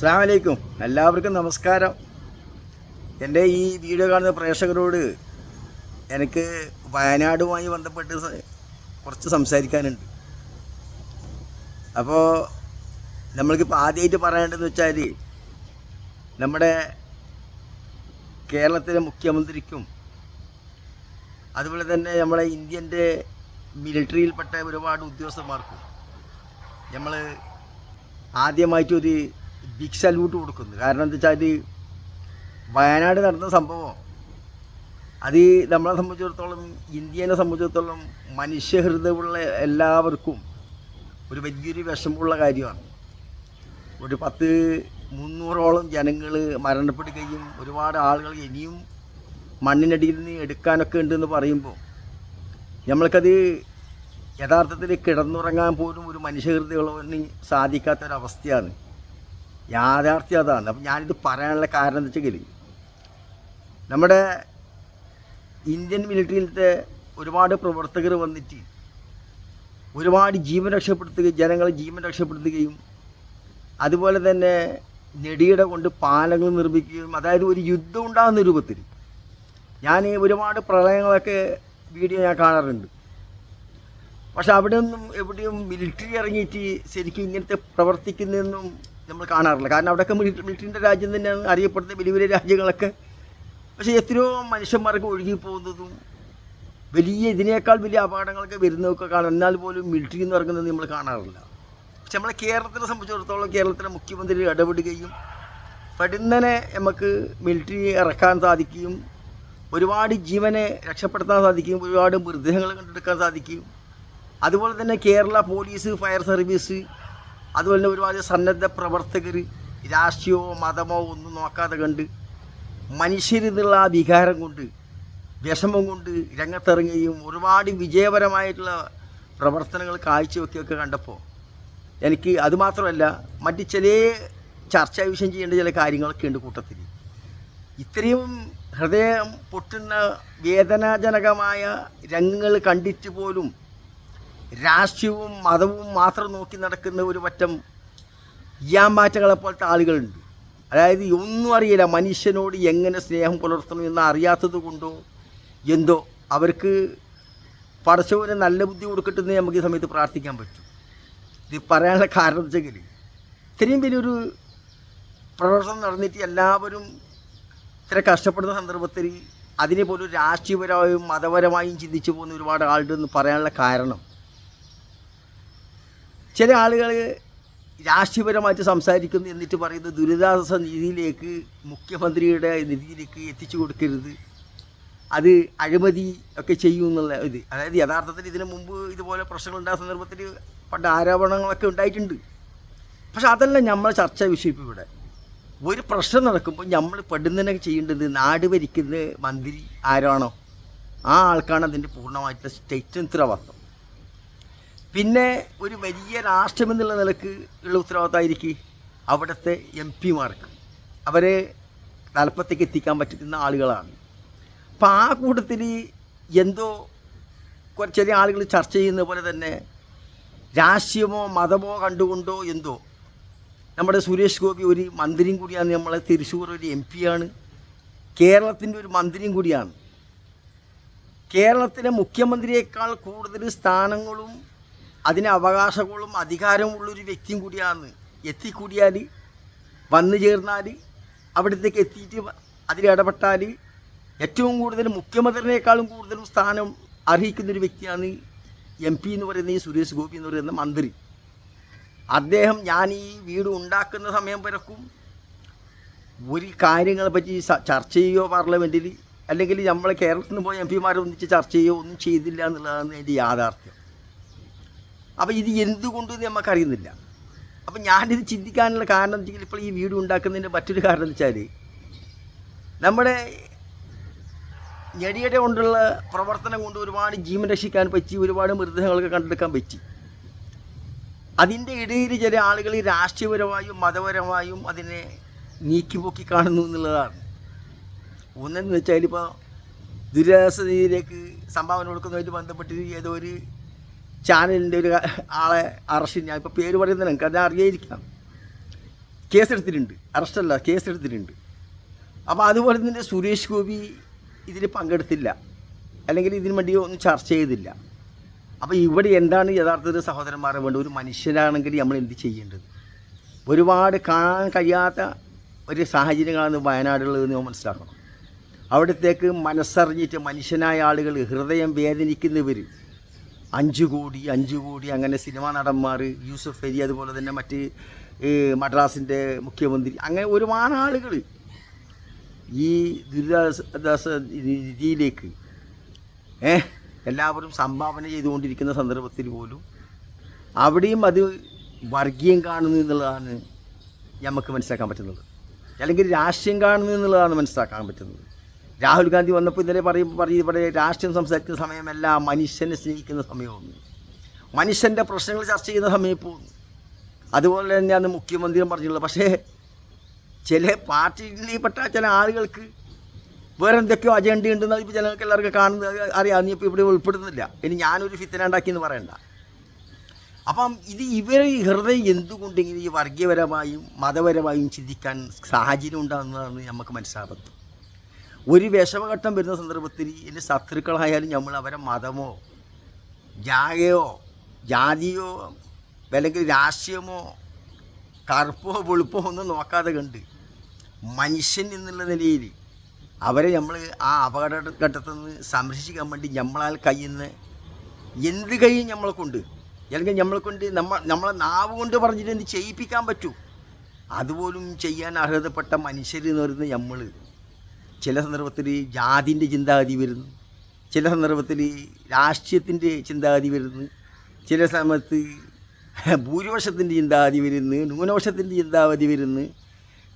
അസ്സലാമു അലൈക്കും. എല്ലാവർക്കും നമസ്കാരം. എൻ്റെ ഈ വീഡിയോ കാണുന്ന പ്രേക്ഷകരോട് എനിക്ക് വയനാടുമായി ബന്ധപ്പെട്ട് കുറച്ച് സംസാരിക്കാനുണ്ട്. അപ്പോൾ നമ്മൾക്കിപ്പോൾ ആദ്യമായിട്ട് പറയേണ്ടതെന്ന് വെച്ചാൽ, നമ്മുടെ കേരളത്തിലെ മുഖ്യമന്ത്രിക്കും അതുപോലെ തന്നെ നമ്മളെ ഇന്ത്യൻ്റെ മിലിറ്ററിയിൽപ്പെട്ട ഒരുപാട് ഉദ്യോഗസ്ഥന്മാർക്കും നമ്മൾ ആദ്യമായിട്ടൊരു ബിഗ് സല്യൂട്ട് കൊടുക്കുന്നു. കാരണം എന്താ വെച്ചാൽ, വയനാട് നടന്ന സംഭവം അത് നമ്മളെ സംബന്ധിച്ചിടത്തോളം, ഇന്ത്യനെ സംബന്ധിച്ചിടത്തോളം മനുഷ്യഹൃദയമുള്ള എല്ലാവർക്കും ഒരു വലിയൊരു വിഷമമുള്ള കാര്യമാണ്. ഒരു 300ഓളം ജനങ്ങൾ മരണപ്പെടുകയും ഒരുപാട് ആളുകൾ ഇനിയും മണ്ണിനടിയിൽ നിന്ന് എടുക്കാനൊക്കെ ഉണ്ടെന്ന് പറയുമ്പോൾ നമ്മൾക്കത് യഥാർത്ഥത്തിൽ കിടന്നുറങ്ങാൻ പോലും ഒരു മനുഷ്യഹൃദയമുള്ളവന് സാധിക്കാത്തൊരവസ്ഥയാണ്. യാഥാർത്ഥ്യം അതാണ്. അപ്പം ഞാനിത് പറയാനുള്ള കാരണം എന്താ വെച്ചെങ്കിൽ, നമ്മുടെ ഇന്ത്യൻ മിലിറ്ററിയിലത്തെ ഒരുപാട് പ്രവർത്തകർ വന്നിട്ട് ഒരുപാട് ജീവൻ രക്ഷപ്പെടുത്തുകയും ജനങ്ങളെ ജീവൻ രക്ഷപ്പെടുത്തുകയും അതുപോലെ തന്നെ നെടിയുടെ കൊണ്ട് പാലങ്ങൾ നിർമ്മിക്കുകയും, അതായത് ഒരു യുദ്ധം ഉണ്ടാകുന്ന രൂപത്തിൽ. ഞാൻ ഒരുപാട് പ്രളയങ്ങളൊക്കെ വീഡിയോ ഞാൻ കാണാറുണ്ട്. പക്ഷെ അവിടെ ഒന്നും എവിടെയും മിലിറ്ററി ഇറങ്ങിയിട്ട് ശരിക്കും ഇങ്ങനത്തെ പ്രവർത്തിക്കുന്നതൊന്നും നമ്മൾ കാണാറില്ല. കാരണം അവിടെയൊക്കെ മിലിറ്ററിൻ്റെ രാജ്യം തന്നെയാണ് അറിയപ്പെടുന്ന വലിയ വലിയ രാജ്യങ്ങളൊക്കെ. പക്ഷേ എത്രയോ മനുഷ്യന്മാർക്ക് ഒഴുകി പോകുന്നതും ഇതിനേക്കാൾ വലിയ അപകടങ്ങളൊക്കെ വരുന്നതൊക്കെ കാണാം. എന്നാൽ പോലും മിലിറ്ററി എന്ന് പറയുന്നത് നമ്മൾ കാണാറില്ല. പക്ഷെ നമ്മളെ കേരളത്തിനെ സംബന്ധിച്ചിടത്തോളം കേരളത്തിലെ മുഖ്യമന്ത്രി ഇടപെടുകയും പെടുന്നനെ നമുക്ക് മിലിറ്ററി ഇറക്കാൻ സാധിക്കുകയും ഒരുപാട് ജീവനെ രക്ഷപ്പെടുത്താൻ സാധിക്കും, ഒരുപാട് മൃതദേഹങ്ങൾ കണ്ടെടുക്കാൻ സാധിക്കും. അതുപോലെ തന്നെ കേരള പോലീസ്, ഫയർ സർവീസ്, അതുപോലെ തന്നെ ഒരുപാട് സന്നദ്ധ പ്രവർത്തകർ രാഷ്ട്രീയമോ മതമോ ഒന്നും നോക്കാതെ കണ്ട് മനുഷ്യരെന്നുള്ള ആ വികാരം കൊണ്ട്, വിഷമം കൊണ്ട് രംഗത്തിറങ്ങുകയും ഒരുപാട് വിജയപരമായിട്ടുള്ള പ്രവർത്തനങ്ങൾ കാഴ്ചവെക്കുകയൊക്കെ കണ്ടപ്പോൾ എനിക്ക് അതുമാത്രമല്ല, മറ്റ് ചില ചർച്ചാ വിഷയം ചെയ്യേണ്ട ചില കാര്യങ്ങളൊക്കെ ഉണ്ട് കൂട്ടത്തിൽ. ഇത്രയും ഹൃദയം പൊട്ടുന്ന വേദനാജനകമായ രംഗങ്ങൾ കണ്ടിട്ട് പോലും രാഷ്ട്രീയവും മതവും മാത്രം നോക്കി നടക്കുന്ന ഒരു പറ്റം ഇയാമ്പാറ്റകളെ പോലത്തെ ആളുകളുണ്ട്. അതായത് ഒന്നും അറിയില്ല, മനുഷ്യനോട് എങ്ങനെ സ്നേഹം പുലർത്തണം എന്ന് അറിയാത്തത് കൊണ്ടോ എന്തോ അവർക്ക് പടച്ചവന് നല്ല ബുദ്ധി കൊടുക്കട്ടെന്ന് നമുക്ക് ഈ സമയത്ത് പ്രാർത്ഥിക്കാൻ പറ്റും. ഇത് പറയാനുള്ള കാരണം എന്ന് വെച്ചെങ്കിൽ, ഇത്രയും വലിയൊരു പ്രവർത്തനം നടന്നിട്ട് എല്ലാവരും ഇത്ര കഷ്ടപ്പെടുന്ന സന്ദർഭത്തിൽ അതിനെ പോലും രാഷ്ട്രീയപരമായും മതപരമായും ചിന്തിച്ചു പോകുന്ന ഒരുപാട് ആളുണ്ടെന്ന് പറയാനുള്ള കാരണം, ചില ആളുകൾ രാഷ്ട്രീയപരമായിട്ട് സംസാരിക്കുന്നു എന്നിട്ട് പറയുന്നത് ദുരിതാശ്വാസ നിധിയിലേക്ക്, മുഖ്യമന്ത്രിയുടെ നിധിയിലേക്ക് എത്തിച്ചു കൊടുക്കരുത്, അത് അഴിമതി ഒക്കെ ചെയ്യും എന്നുള്ള ഇത്. അതായത് യഥാർത്ഥത്തിൽ ഇതിനു മുമ്പ് ഇതുപോലെ പ്രശ്നങ്ങളുണ്ടായ സന്ദർഭത്തിൽ പണ്ട് ആരോപണങ്ങളൊക്കെ ഉണ്ടായിട്ടുണ്ട്. പക്ഷെ അതല്ല നമ്മളെ ചർച്ചാ വിഷയം. ഇപ്പോൾ ഇവിടെ ഒരു പ്രശ്നം നടക്കുമ്പോൾ നമ്മൾ പെടുന്നതിനൊക്കെ ചെയ്യേണ്ടത്, നാട് ഭരിക്കുന്ന മന്ത്രി ആരാണോ ആ ആൾക്കാണ് അതിൻ്റെ പൂർണ്ണമായിട്ടുള്ള സ്റ്റേറ്റ് ഉത്തരവാദിത്വം. പിന്നെ ഒരു വലിയ രാഷ്ട്രമെന്നുള്ള നിലക്ക് ഉള്ള ഉത്തരവാദിത്തമായിരിക്കും അവിടുത്തെ MP-മാർക്ക്. അവരെ തലപ്പത്തേക്ക് എത്തിക്കാൻ പറ്റുന്ന ആളുകളാണ്. അപ്പം ആ കൂട്ടത്തിൽ എന്തോ ചില ആളുകൾ ചർച്ച ചെയ്യുന്ന പോലെ തന്നെ രാഷ്ട്രീയമോ മതമോ കണ്ടുകൊണ്ടോ എന്തോ, നമ്മുടെ സുരേഷ് ഗോപി ഒരു മന്ത്രിയും കൂടിയാണ്, നമ്മളെ തൃശ്ശൂർ ഒരു MP-യാണ്, കേരളത്തിൻ്റെ ഒരു മന്ത്രിയും കൂടിയാണ്. കേരളത്തിലെ മുഖ്യമന്ത്രിയേക്കാൾ കൂടുതൽ സ്ഥാനങ്ങളും അതിന് അവകാശങ്ങളും അധികാരമുള്ളൊരു വ്യക്തിയും കൂടിയാണ്. എത്തിക്കൂടിയാൽ, വന്നു ചേർന്നാൽ, അവിടത്തേക്ക് എത്തിയിട്ട് അതിൽ ഇടപെട്ടാൽ ഏറ്റവും കൂടുതൽ മുഖ്യമന്ത്രിനേക്കാളും കൂടുതലും സ്ഥാനം അർഹിക്കുന്നൊരു വ്യക്തിയാണ് MP എന്ന് പറയുന്ന ഈ സുരേഷ് ഗോപി എന്ന് പറയുന്ന മന്ത്രി. അദ്ദേഹം ഞാൻ ഈ വീട് ഉണ്ടാക്കുന്ന സമയം വരക്കും ഒരു കാര്യങ്ങളെ പറ്റി ചർച്ച ചെയ്യുകയോ പാർലമെൻറ്റിൽ, അല്ലെങ്കിൽ നമ്മളെ കേരളത്തിൽ നിന്ന് പോയ MP-മാരെ ഒന്നിച്ച് ചർച്ച ചെയ്യുകയോ ഒന്നും ചെയ്തില്ല എന്നുള്ളതാണ് എൻ്റെ യാഥാർത്ഥ്യം. അപ്പോൾ ഇത് എന്തുകൊണ്ടെന്ന് നമുക്കറിയുന്നില്ല. അപ്പം ഞാനിത് ചിന്തിക്കാനുള്ള കാരണം എന്ന് വെച്ചാൽ, ഇപ്പോൾ ഈ വീട് ഉണ്ടാക്കുന്നതിൻ്റെ മറ്റൊരു കാരണം എന്ന് വെച്ചാൽ, നമ്മുടെ ഞെടിയുടെ കൊണ്ടുള്ള പ്രവർത്തനം കൊണ്ട് ഒരുപാട് ജീവൻ രക്ഷിക്കാൻ പറ്റി, ഒരുപാട് മൃതദേഹങ്ങളൊക്കെ കണ്ടെടുക്കാൻ പറ്റി. അതിൻ്റെ ഇടയിൽ ചില ആളുകൾ രാഷ്ട്രീയപരമായും മതപരമായും അതിനെ നീക്കിപ്പോക്കി കാണുന്നു എന്നുള്ളതാണ്. ഒന്നെന്ന് വെച്ചാൽ, ഇപ്പോൾ ദുരിതാശ്വാസ നിധിയിലേക്ക് സംഭാവന കൊടുക്കുന്നതുമായിട്ട് ബന്ധപ്പെട്ട് ഏതോ ഒരു ചാനലിൻ്റെ ഒരു ആളെ അറസ്റ്റ്, ഞാൻ ഇപ്പോൾ പേര് പറയുന്നത് നിങ്ങൾക്ക് അത് അറിയാതിരിക്കാം, കേസെടുത്തിട്ടുണ്ട്, അറസ്റ്റല്ല കേസെടുത്തിട്ടുണ്ട്. അപ്പോൾ അതുപോലെ തന്നെ സുരേഷ് ഗോപി ഇതിൽ പങ്കെടുത്തില്ല, അല്ലെങ്കിൽ ഇതിനു വേണ്ടി ഒന്നും ചർച്ച ചെയ്തില്ല. അപ്പോൾ ഇവിടെ എന്താണ് യഥാർത്ഥത്തിൽ സഹോദരന്മാരെ വേണ്ടത്? ഒരു മനുഷ്യനാണെങ്കിൽ നമ്മൾ എന്ത് ചെയ്യേണ്ടത്? ഒരുപാട് കാണാൻ കഴിയാത്ത ഒരു സാഹചര്യങ്ങളാണ് വയനാടുള്ളതെന്ന് നമ്മൾ മനസ്സിലാക്കണം. അവിടത്തേക്ക് മനസ്സറിഞ്ഞിട്ട് മനുഷ്യനായ ആളുകൾ, ഹൃദയം വേദനിക്കുന്നവർ, 5 കോടി അങ്ങനെ സിനിമാ നടന്മാർ, യൂസഫ് അലി, അതുപോലെ തന്നെ മറ്റ് മദ്രാസിൻ്റെ മുഖ്യമന്ത്രി, അങ്ങനെ ഒരുപാട് ആളുകൾ ഈ ദുരിതാശ്വാസ നിധിയിലേക്ക് എല്ലാവരും സംഭാവന ചെയ്തുകൊണ്ടിരിക്കുന്ന സന്ദർഭത്തിൽ പോലും അവിടെയും അത് വർഗീയം കാണുന്നു എന്നുള്ളതാണ് നമുക്ക് മനസ്സിലാക്കാൻ പറ്റുന്നത്, അല്ലെങ്കിൽ രാഷ്ട്രീയം കാണുന്നു എന്നുള്ളതാണ് മനസ്സിലാക്കാൻ പറ്റുന്നത്. രാഹുൽ ഗാന്ധി വന്നപ്പോൾ ഇന്നലെ ഇവിടെ രാഷ്ട്രീയം സംസാരിക്കുന്ന സമയമല്ല, മനുഷ്യനെ സ്നേഹിക്കുന്ന സമയമാണ്, മനുഷ്യൻ്റെ പ്രശ്നങ്ങൾ ചർച്ച ചെയ്യുന്ന സമയം പോകുന്നു. അതുപോലെ തന്നെയാണ് മുഖ്യമന്ത്രിയും പറഞ്ഞിട്ടുള്ളത്. പക്ഷേ ചില പാർട്ടിയിൽപ്പെട്ട ചില ആളുകൾക്ക് വേറെ എന്തൊക്കെയോ അജണ്ട ഉണ്ടെന്ന് ഇപ്പോൾ ജനങ്ങൾക്ക് എല്ലാവർക്കും കാണുന്നത് അറിയാം. നീ ഇപ്പോൾ ഇവിടെ ഉൾപ്പെടുന്നില്ല, ഇനി ഞാനൊരു ഫിത്തന ഉണ്ടാക്കിയെന്ന് പറയണ്ട. അപ്പം ഇവർ ഹൃദയം എന്തുകൊണ്ട് ഇങ്ങനെ ഈ വർഗീയപരമായും മതപരമായും ചിന്തിക്കാൻ സാഹചര്യം ഉണ്ടാകുന്നതാണ് നമുക്ക് മനസ്സിലാകുന്നത്. ഒരു വിഷമഘട്ടം വരുന്ന സന്ദർഭത്തിൽ എൻ്റെ ശത്രുക്കളായാലും നമ്മൾ അവരെ മതമോ ജാതിയോ അല്ലെങ്കിൽ രാഷ്ട്രീയമോ കറുപ്പോ വെളുപ്പോ ഒന്നും നോക്കാതെ കണ്ട് മനുഷ്യൻ എന്നുള്ള നിലയിൽ അവരെ നമ്മൾ ആ അപകടഘട്ടത്തിൽ നിന്ന് സംരക്ഷിക്കാൻ വേണ്ടി നമ്മളാൽ കഴിയുന്ന എന്ത് കഴിയും നമ്മളെ കൊണ്ട്, അല്ലെങ്കിൽ നമ്മളെ കൊണ്ട് നമ്മളെ നാവ് കൊണ്ട് പറഞ്ഞിട്ട് എന്ത് ചെയ്യിപ്പിക്കാൻ പറ്റൂ, അതുപോലും ചെയ്യാൻ അർഹതപ്പെട്ട മനുഷ്യരെന്ന് പറയുന്നത് നമ്മൾ. ചില സന്ദർഭത്തിൽ ജാതിൻ്റെ ചിന്താഗതി വരുന്നു, ചില സന്ദർഭത്തിൽ രാഷ്ട്രീയത്തിൻ്റെ ചിന്താഗതി വരുന്നു, ചില സമയത്ത് ഭൂരിപക്ഷത്തിൻ്റെ ചിന്താഗതി വരുന്നു, ന്യൂനപക്ഷത്തിൻ്റെ ചിന്താഗതി വരുന്നു.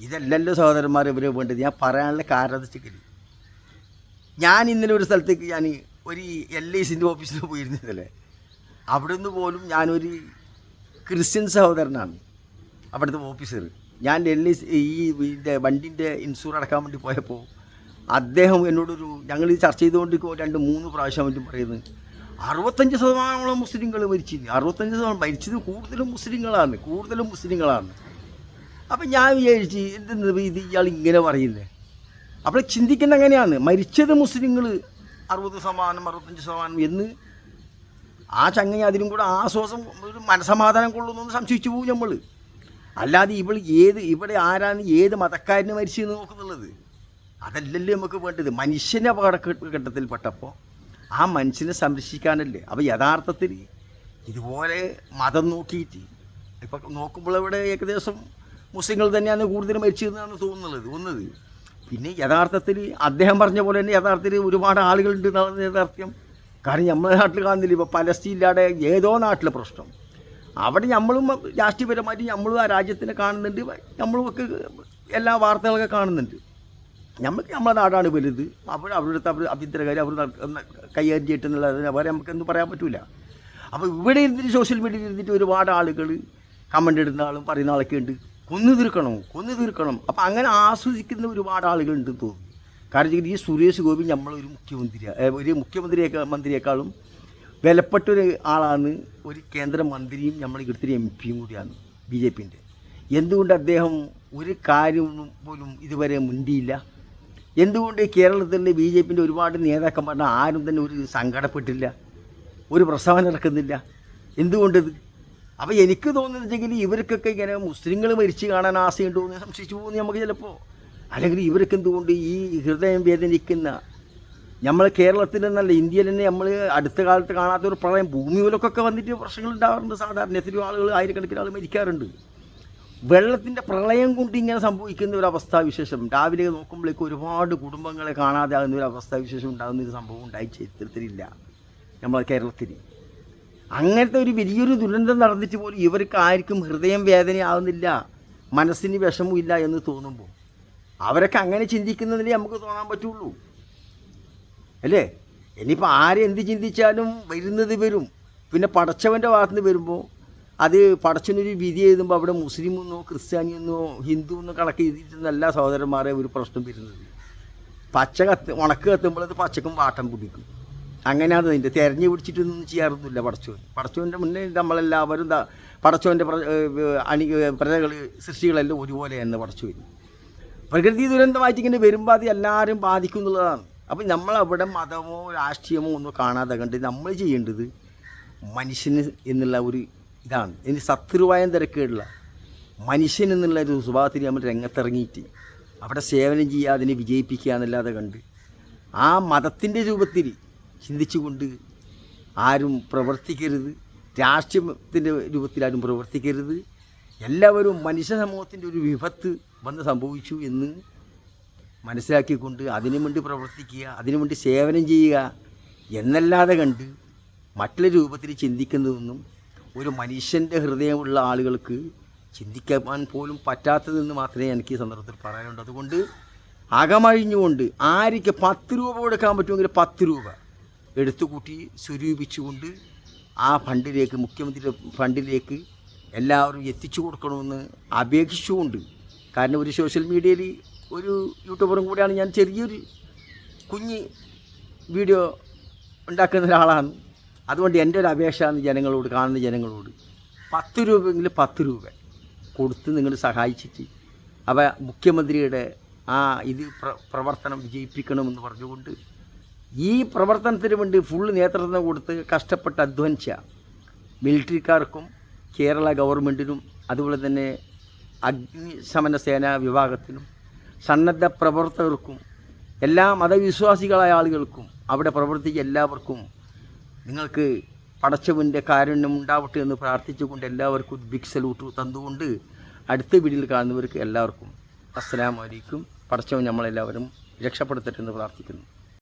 ഇതല്ലല്ലോ സഹോദരന്മാർ ഇവരെ വേണ്ടത്. ഞാൻ പറയാനുള്ള കാരണം വെച്ചിട്ട്, ഞാൻ ഇന്നലെ ഒരു സ്ഥലത്തേക്ക് ഒരു LICൻ്റെ ഓഫീസിൽ പോയിരുന്നതല്ലേ, അവിടെ നിന്ന് പോലും ഞാനൊരു ക്രിസ്ത്യൻ സഹോദരനാണ് അവിടുത്തെ ഓഫീസർ. ഞാൻ LIC ഇതിൻ്റെ വണ്ടിൻ്റെ ഇൻഷൂർ അടക്കാൻ വേണ്ടി പോയപ്പോൾ അദ്ദേഹം എന്നോടൊരു, ഞങ്ങൾ ഈ ചർച്ച ചെയ്തുകൊണ്ടിരിക്കുമ്പോൾ 2-3 പ്രാവശ്യം മറ്റും പറയുന്നത് 65% മുസ്ലിങ്ങൾ മരിച്ചിരുന്നു. 65% മരിച്ചത് കൂടുതലും മുസ്ലിങ്ങളാണ്. അപ്പം ഞാൻ വിചാരിച്ച് എന്തെന്ന് ഇത് ഇയാൾ ഇങ്ങനെ പറയുന്നത്. അപ്പോൾ ചിന്തിക്കുന്നത് അങ്ങനെയാണ്, മരിച്ചത് മുസ്ലിങ്ങൾ 60%, 65% എന്ന് ആ ചങ്ങ അതിനും കൂടെ ആശ്വാസം, ഒരു മനസമാധാനം കൊള്ളുന്നു സംശയിച്ചു പോകും നമ്മൾ. അല്ലാതെ ഇവിടെ ആരാണ് ഏത് മതക്കാരന് മരിച്ചെന്ന് നോക്കുന്നുള്ളത്, അതല്ലല്ലേ നമുക്ക് വേണ്ടത്. മനുഷ്യനെ അപകടഘട്ടത്തിൽപ്പെട്ടപ്പോൾ ആ മനുഷ്യനെ സംരക്ഷിക്കാനല്ലേ. അപ്പോൾ യഥാർത്ഥത്തിൽ ഇതുപോലെ മതം നോക്കിയിട്ട് ഇപ്പം നോക്കുമ്പോൾ ഇവിടെ ഏകദേശം മുസ്ലിങ്ങൾ തന്നെയാണ് കൂടുതൽ മരിച്ചതെന്നാണ് തോന്നുന്നത്. പിന്നെ യഥാർത്ഥത്തിൽ അദ്ദേഹം പറഞ്ഞ പോലെ തന്നെ യഥാർത്ഥത്തിൽ ഒരുപാട് ആളുകളുണ്ട് എന്നാണ് യാഥാർത്ഥ്യം. കാരണം നമ്മുടെ നാട്ടിൽ കാണുന്നില്ല, ഇപ്പോൾ പലസ്തീനിലാടെ ഏതോ നാട്ടിലെ പ്രശ്നം, അവിടെ നമ്മളും രാഷ്ട്രീയപരമായിട്ട് നമ്മളും ആ രാജ്യത്തിനെ കാണുന്നുണ്ട്, നമ്മളുമൊക്കെ എല്ലാ വാർത്തകളൊക്കെ കാണുന്നുണ്ട്. നമ്മളെ നാടാണ് വലുത്, അവരുടെ അഭ്യന്തരകാര്യം അവർ കൈകാര്യം ചെയ്തിട്ടുള്ളത് അവരെ നമുക്കെന്തും പറയാൻ പറ്റില്ല. അപ്പോൾ ഇവിടെ ഇരുന്നിട്ട് സോഷ്യൽ മീഡിയയിൽ ഇരുന്നിട്ട് ഒരുപാട് ആളുകൾ കമൻ്റ് ഇടുന്ന ആളും പറയുന്ന ആളൊക്കെ ഉണ്ട്, കൊന്നു തീർക്കണം. അപ്പോൾ അങ്ങനെ ആസ്വദിക്കുന്ന ഒരുപാട് ആളുകളുണ്ടെന്ന് തോന്നുന്നു. കാരണം ഈ സുരേഷ് ഗോപി നമ്മളൊരു മുഖ്യമന്ത്രിയേക്കാളും വിലപ്പെട്ടൊരു ആളാണ്, ഒരു കേന്ദ്രമന്ത്രിയും നമ്മൾ ഇവിടുത്തെ MP കൂടിയാണ് BJPൻ്റെ. എന്തുകൊണ്ട് അദ്ദേഹം ഒരു കാര്യം പോലും ഇതുവരെ മുണ്ടിയില്ല? എന്തുകൊണ്ട് കേരളത്തിലെ BJPൻ്റെ ഒരുപാട് നേതാക്കന്മാരുടെ ആരും തന്നെ ഒരു സങ്കടപ്പെട്ടില്ല, ഒരു പ്രസ്താവന ഇറക്കുന്നില്ല? എന്തുകൊണ്ടത്? അപ്പോൾ എനിക്ക് തോന്നുന്നുവെച്ചെങ്കിൽ ഇവർക്കൊക്കെ ഇങ്ങനെ മുസ്ലിങ്ങൾ മരിച്ച് കാണാൻ ആശയുണ്ടോ എന്ന് സംശയിച്ചു പോകുന്നു നമുക്ക് ചിലപ്പോൾ. അല്ലെങ്കിൽ ഇവർക്ക് എന്തുകൊണ്ട് ഈ ഹൃദയം വേദനിക്കുന്ന, നമ്മൾ കേരളത്തിൽ നിന്നല്ല ഇന്ത്യയിൽ തന്നെ നമ്മൾ അടുത്ത കാലത്ത് കാണാത്തൊരു പ്രളയം, ഭൂമിയിലൊക്കെ വന്നിട്ട് പ്രശ്നങ്ങൾ ഉണ്ടാകാറുണ്ട്. സാധാരണ എത്രയോ ആളുകൾ, ആയിരക്കണക്കിന് ആൾ മരിക്കാറുണ്ട്. വെള്ളത്തിൻ്റെ പ്രളയം കൊണ്ട് ഇങ്ങനെ സംഭവിക്കുന്ന ഒരു അവസ്ഥാവിശേഷം, രാവിലെ നോക്കുമ്പോഴേക്ക് ഒരുപാട് കുടുംബങ്ങളെ കാണാതെ ആകുന്ന ഒരു അവസ്ഥാവിശേഷം ഉണ്ടാകുന്ന ഒരു സംഭവം ഉണ്ടായി ചരിത്രത്തിലില്ല നമ്മളെ കേരളത്തിൽ. അങ്ങനത്തെ ഒരു വലിയൊരു ദുരന്തം നടന്നിട്ട് പോലും ഇവർക്ക് ആർക്കും ഹൃദയം വേദനയാവുന്നില്ല, മനസ്സിന് വിഷമമില്ല എന്ന് തോന്നുമ്പോൾ അവരൊക്കെ അങ്ങനെ ചിന്തിക്കുന്നതിലേ നമുക്ക് തോന്നാൻ പറ്റുള്ളൂ, അല്ലേ? ഇനിയിപ്പോൾ ആരെന്ത് ചിന്തിച്ചാലും വരുന്നത് വരും. പിന്നെ പടച്ചവൻ്റെ ഭാഗത്തുനിന്ന് വരുമ്പോൾ അത് പടച്ചവനൊരു വിധി എഴുതുമ്പോൾ അവിടെ മുസ്ലിമെന്നോ ക്രിസ്ത്യാനിയെന്നോ ഹിന്ദു എന്നോ കണക്ക് എഴുതിയിട്ടൊന്നല്ല സഹോദരന്മാരെ ഒരു പ്രശ്നം വരുന്നത്. ഉണക്ക് കത്തുമ്പോൾ അത് പച്ചക്കും വാട്ടം പിടിക്കും. അങ്ങനെയാണ് അതിൻ്റെ തിരഞ്ഞു പിടിച്ചിട്ടൊന്നും ചെയ്യാറൊന്നുമില്ല പടച്ചവൻ്റെ മുന്നേ നമ്മളെല്ലാവരും പടച്ചവൻ്റെ പ്രജകൾ സൃഷ്ടികളെല്ലാം ഒരുപോലെ തന്നെ പടച്ചു വരും. പ്രകൃതി ദുരന്തമായിട്ട് ഇങ്ങനെ വരുമ്പോൾ അത് എല്ലാവരും ബാധിക്കും എന്നുള്ളതാണ്. അപ്പം നമ്മളവിടെ മതമോ രാഷ്ട്രീയമോ ഒന്നും കാണാതെ കണ്ട് നമ്മൾ ചെയ്യേണ്ടത് മനുഷ്യന് എന്നുള്ള ഒരു ഇതാണ്. ഇനി ശത്രുവായം തിരക്കേടുള്ള മനുഷ്യൻ എന്നുള്ള ഒരു സ്വഭാവത്തിൽ നമ്മൾ രംഗത്തിറങ്ങിയിട്ട് അവിടെ സേവനം ചെയ്യുക, അതിനെ വിജയിപ്പിക്കുക എന്നല്ലാതെ കണ്ട് ആ മതത്തിൻ്റെ രൂപത്തിൽ ചിന്തിച്ചുകൊണ്ട് ആരും പ്രവർത്തിക്കരുത്. രാഷ്ട്രീയത്തിൻ്റെ രൂപത്തിൽ ആരും പ്രവർത്തിക്കരുത്. എല്ലാവരും മനുഷ്യ സമൂഹത്തിൻ്റെ ഒരു വിപത്ത് വന്ന് സംഭവിച്ചു എന്ന് മനസ്സിലാക്കിക്കൊണ്ട് അതിനു വേണ്ടി പ്രവർത്തിക്കുക, അതിനു വേണ്ടി സേവനം ചെയ്യുക എന്നല്ലാതെ കണ്ട് മറ്റുള്ള രൂപത്തിൽ ചിന്തിക്കുന്നതൊന്നും ഒരു മനുഷ്യൻ്റെ ഹൃദയമുള്ള ആളുകൾക്ക് ചിന്തിക്കാൻ പോലും പറ്റാത്തതെന്ന് മാത്രമേ എനിക്ക് ഈ സന്ദർഭത്തിൽ പറയാനുള്ളൂ. അതുകൊണ്ട് അകമഴിഞ്ഞുകൊണ്ട് ആർക്ക് 10 രൂപ കൊടുക്കാൻ പറ്റുമെങ്കിൽ 10 രൂപ എടുത്തുകൂട്ടി സ്വരൂപിച്ചുകൊണ്ട് ആ ഫണ്ടിലേക്ക്, മുഖ്യമന്ത്രിയുടെ ഫണ്ടിലേക്ക് എല്ലാവരും എത്തിച്ചു കൊടുക്കണമെന്ന് അപേക്ഷിച്ചുകൊണ്ട്, കാരണം ഒരു സോഷ്യൽ മീഡിയയിൽ ഒരു യൂട്യൂബറും കൂടെയാണ് ഞാൻ, ചെറിയൊരു കുഞ്ഞ് വീഡിയോ ഉണ്ടാക്കുന്ന ഒരാളാണ്. അതുകൊണ്ട് എൻ്റെ ഒരു അപേക്ഷയാണ് ജനങ്ങളോട്, കാണുന്ന ജനങ്ങളോട് 10 രൂപയെങ്കിൽ 10 രൂപ കൊടുത്ത് നിങ്ങൾ സഹായിച്ചിട്ട് മുഖ്യമന്ത്രിയുടെ ആ പ്രവർത്തനം വിജയിപ്പിക്കണമെന്ന് പറഞ്ഞുകൊണ്ട് ഈ പ്രവർത്തനത്തിന് വേണ്ടി ഫുള്ള് നേതൃത്വം കൊടുത്ത് കഷ്ടപ്പെട്ട് അധ്വാനിച്ച മിലിറ്ററിക്കാർക്കും കേരള ഗവൺമെൻറ്റിനും അതുപോലെ തന്നെ അഗ്നിശമന സേനാ വിഭാഗത്തിനും സന്നദ്ധ പ്രവർത്തകർക്കും എല്ലാ മതവിശ്വാസികളായ ആളുകൾക്കും അവിടെ പ്രവർത്തിച്ച എല്ലാവർക്കും നിങ്ങൾക്ക് പടച്ചവൻ്റെ കാരുണ്യം ഉണ്ടാവട്ടെ എന്ന് പ്രാർത്ഥിച്ചുകൊണ്ട് എല്ലാവർക്കും ബിഗ് സല്യൂട്ട് തന്നുകൊണ്ട് അടുത്ത വീഡിയോയിൽ കാണുന്നവർക്ക് എല്ലാവർക്കും അസ്സലാമു അലൈക്കും. പടച്ചവൻ നമ്മളെല്ലാവരും രക്ഷപ്പെടുത്തട്ടെ എന്ന് പ്രാർത്ഥിക്കുന്നു.